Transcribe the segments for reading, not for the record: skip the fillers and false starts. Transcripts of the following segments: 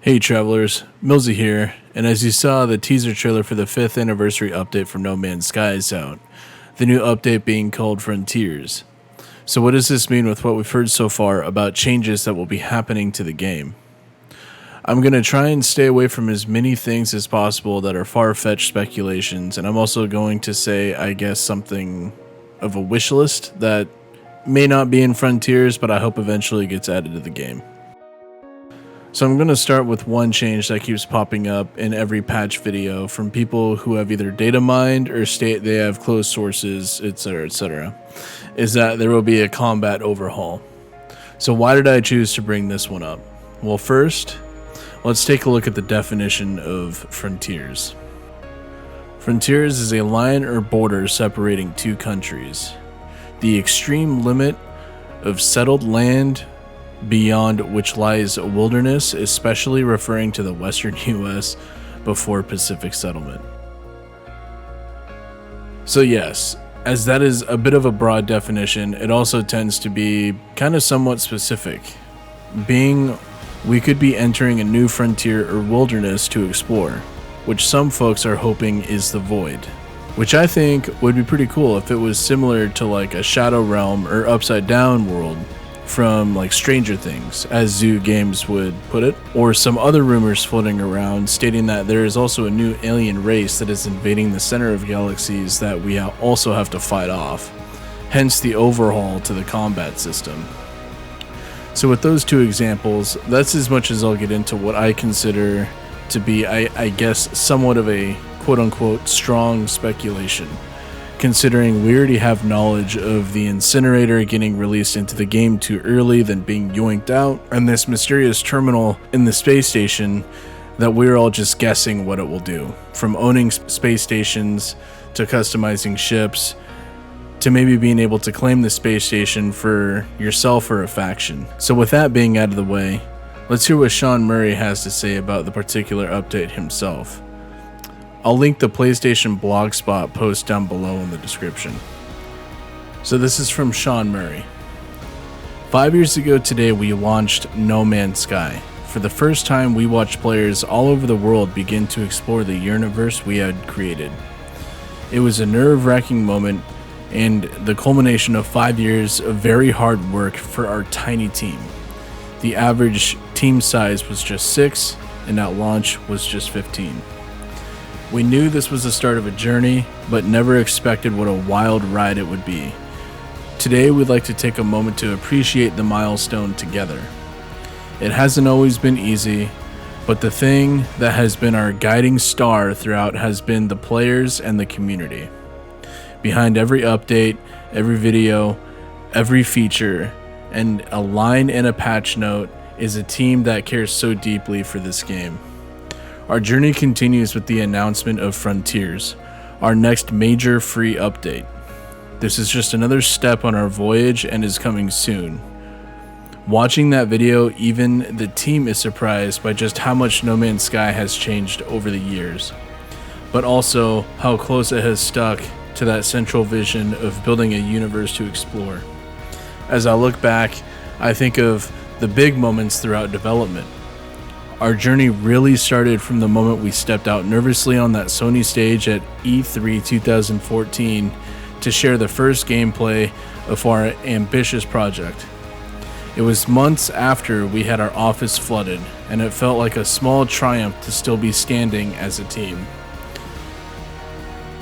Hey travelers, Millsy here, and as you saw, the teaser trailer for the 5th anniversary update for No Man's Sky is out, the new update being called Frontiers. So what does this mean with what we've heard so far about changes that will be happening to the game? I'm going to try and stay away from as many things as possible that are far-fetched speculations, and I'm also going to say, I guess, something of a wish list that may not be in Frontiers, but I hope eventually gets added to the game. So I'm going to start with one change that keeps popping up in every patch video from people who have either data mined or state they have closed sources, etc., is that there will be a combat overhaul. So why did I choose to bring this one up? Well, first, let's take a look at the definition of Frontiers. Frontiers is a line or border separating two countries. The extreme limit of settled land beyond which lies a wilderness, especially referring to the western US before Pacific settlement. So yes, as that is a bit of a broad definition, it also tends to be kind of somewhat specific, being we could be entering a new frontier or wilderness to explore, which some folks are hoping is the Void, which I think would be pretty cool if it was similar to like a Shadow Realm or Upside Down world from like Stranger Things, as Zoo Games would put it, or some other rumors floating around stating that there is also a new alien race that is invading the center of galaxies that we also have to fight off, hence the overhaul to the combat system. So with those two examples, that's as much as I'll get into what I consider to be, I guess, somewhat of a quote-unquote strong speculation, considering we already have knowledge of the incinerator getting released into the game too early, then being yoinked out, and this mysterious terminal in the space station that we're all just guessing what it will do. From owning space stations, to customizing ships, to maybe being able to claim the space station for yourself or a faction. So with that being out of the way, let's hear what Sean Murray has to say about the particular update himself. I'll link the PlayStation Blogspot post down below in the description. So this is from Sean Murray. 5 years ago today, we launched No Man's Sky. For the first time, we watched players all over the world begin to explore the universe we had created. It was a nerve-wracking moment and the culmination of 5 years of very hard work for our tiny team. The average team size was just 6, and at launch was just 15. We knew this was the start of a journey, but never expected what a wild ride it would be. Today, we'd like to take a moment to appreciate the milestone together. It hasn't always been easy, but the thing that has been our guiding star throughout has been the players and the community. Behind every update, every video, every feature, and a line in a patch note is a team that cares so deeply for this game. Our journey continues with the announcement of Frontiers, our next major free update. This is just another step on our voyage and is coming soon. Watching that video, even the team is surprised by just how much No Man's Sky has changed over the years, but also how close it has stuck to that central vision of building a universe to explore. As I look back, I think of the big moments throughout development. Our journey really started from the moment we stepped out nervously on that Sony stage at E3 2014 to share the first gameplay of our ambitious project. It was months after we had our office flooded, and it felt like a small triumph to still be standing as a team.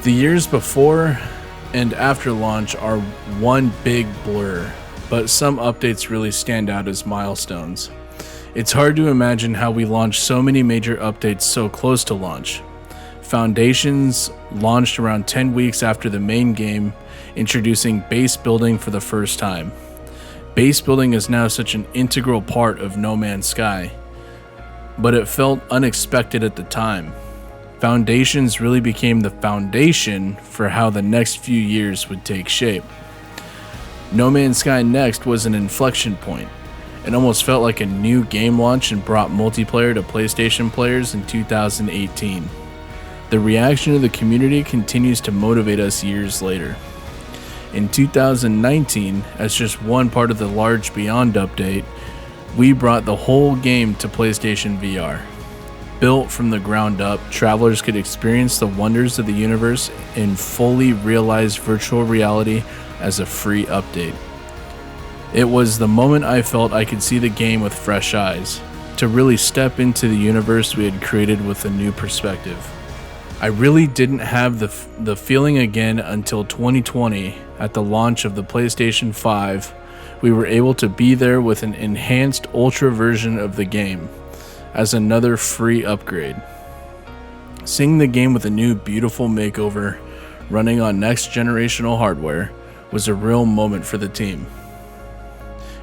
The years before and after launch are one big blur, but some updates really stand out as milestones. It's hard to imagine how we launched so many major updates so close to launch. Foundations launched around 10 weeks after the main game, introducing base building for the first time. Base building is now such an integral part of No Man's Sky, but it felt unexpected at the time. Foundations really became the foundation for how the next few years would take shape. No Man's Sky Next was an inflection point. It almost felt like a new game launch and brought multiplayer to PlayStation players in 2018. The reaction of the community continues to motivate us years later. In 2019, as just one part of the large Beyond update, We brought the whole game to PlayStation VR. Built from the ground up, travelers could experience the wonders of the universe in fully realized virtual reality as a free update. It was the moment I felt I could see the game with fresh eyes, to really step into the universe we had created with a new perspective. I really didn't have the feeling again until 2020 at the launch of the PlayStation 5. We were able to be there with an enhanced ultra version of the game as another free upgrade. Seeing the game with a new beautiful makeover running on next generational hardware was a real moment for the team.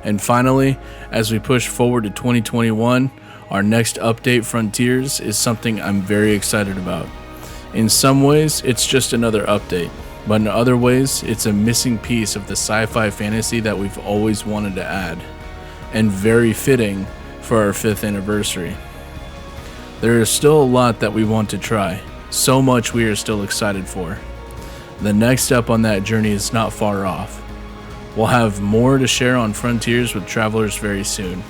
And finally, as we push forward to 2021, our next update, Frontiers, is something I'm very excited about. In some ways, it's just another update, but in other ways, it's a missing piece of the sci-fi fantasy that we've always wanted to add, and very fitting for our 5th anniversary. There is still a lot that we want to try, so much we are still excited for. The next step on that journey is not far off. We'll have more to share on Frontiers with travelers very soon.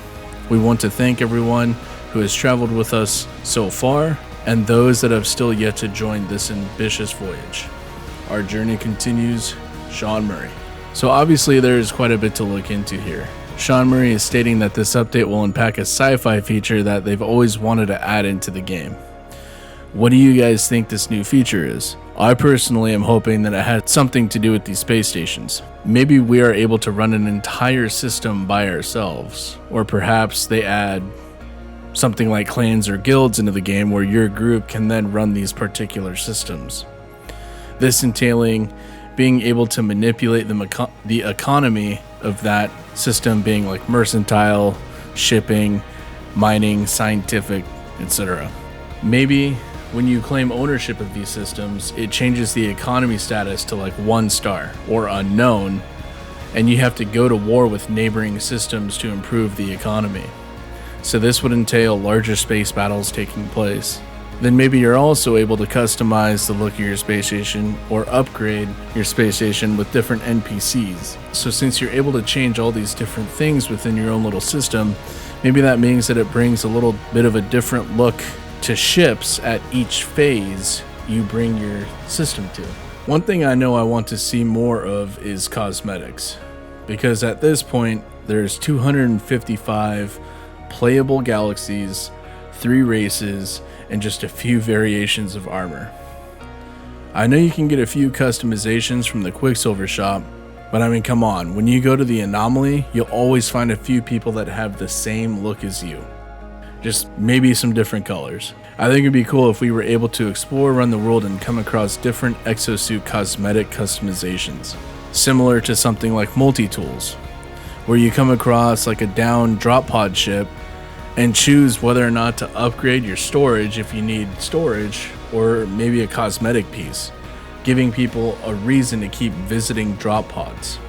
We want to thank everyone who has traveled with us so far and those that have still yet to join this ambitious voyage. Our journey continues. Sean Murray. So obviously there is quite a bit to look into here. Sean Murray is stating that this update will unpack a sci-fi feature that they've always wanted to add into the game. What do you guys think this new feature is? I personally am hoping that it has something to do with these space stations. Maybe we are able to run an entire system by ourselves, or perhaps they add something like clans or guilds into the game where your group can then run these particular systems. This entailing being able to manipulate the economy of that system, being like mercantile, shipping, mining, scientific, etc. Maybe when you claim ownership of these systems, it changes the economy status to like 1 star or unknown, and you have to go to war with neighboring systems to improve the economy. So this would entail larger space battles taking place. Then maybe you're also able to customize the look of your space station or upgrade your space station with different NPCs. So since you're able to change all these different things within your own little system, maybe that means that it brings a little bit of a different look to ships at each phase you bring your system to. One thing I know I want to see more of is cosmetics, because at this point there's 255 playable galaxies, 3 races, and just a few variations of armor. I know you can get a few customizations from the Quicksilver shop, but I mean, come on, when you go to the Anomaly, you'll always find a few people that have the same look as you. Just maybe some different colors. I think it'd be cool if we were able to explore around the world and come across different exosuit cosmetic customizations, similar to something like Multi-Tools, where you come across like a down drop pod ship and choose whether or not to upgrade your storage if you need storage, or maybe a cosmetic piece, giving people a reason to keep visiting drop pods.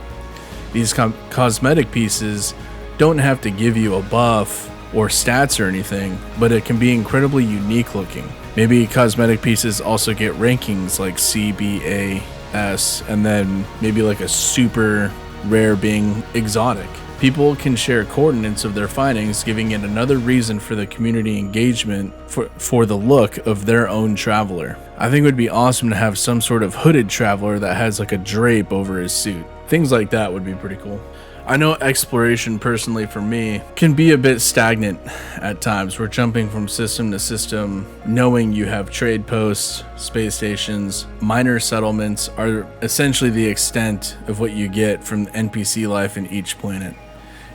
These cosmetic pieces don't have to give you a buff or stats or anything, but it can be incredibly unique looking. Maybe cosmetic pieces also get rankings like C, B, A, S, and then maybe like a super rare being exotic. People can share coordinates of their findings, giving it another reason for the community engagement for the look of their own traveler. I think it would be awesome to have some sort of hooded traveler that has like a drape over his suit. Things like that would be pretty cool. I know exploration personally for me can be a bit stagnant at times. We're jumping from system to system, knowing you have trade posts, space stations, minor settlements are essentially the extent of what you get from NPC life in each planet.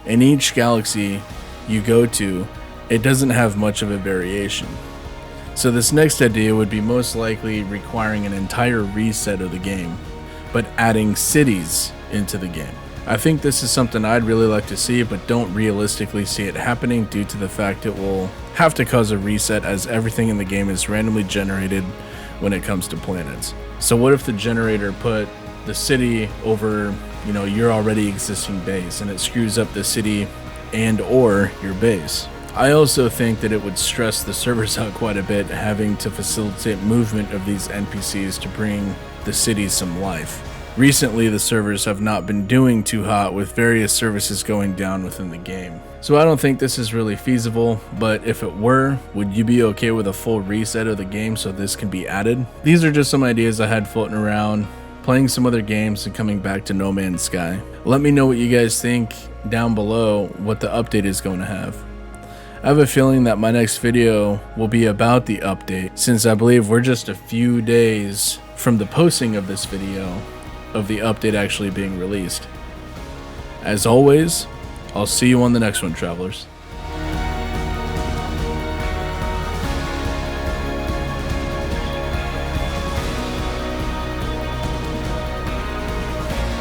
In each galaxy you go to, it doesn't have much of a variation. So this next idea would be most likely requiring an entire reset of the game, but adding cities into the game. I think this is something I'd really like to see, but don't realistically see it happening due to the fact it will have to cause a reset, as everything in the game is randomly generated when it comes to planets. So what if the generator put the city over, your already existing base, and it screws up the city and or your base? I also think that it would stress the servers out quite a bit, having to facilitate movement of these NPCs to bring the cities some life. Recently, the servers have not been doing too hot with various services going down within the game. So I don't think this is really feasible, but if it were, would you be okay with a full reset of the game so this can be added? These are just some ideas I had floating around, playing some other games and coming back to No Man's Sky. Let me know what you guys think down below what the update is going to have. I have a feeling that my next video will be about the update, since I believe we're just a few days from the posting of this video of the update actually being released. As always, I'll see you on the next one, travelers.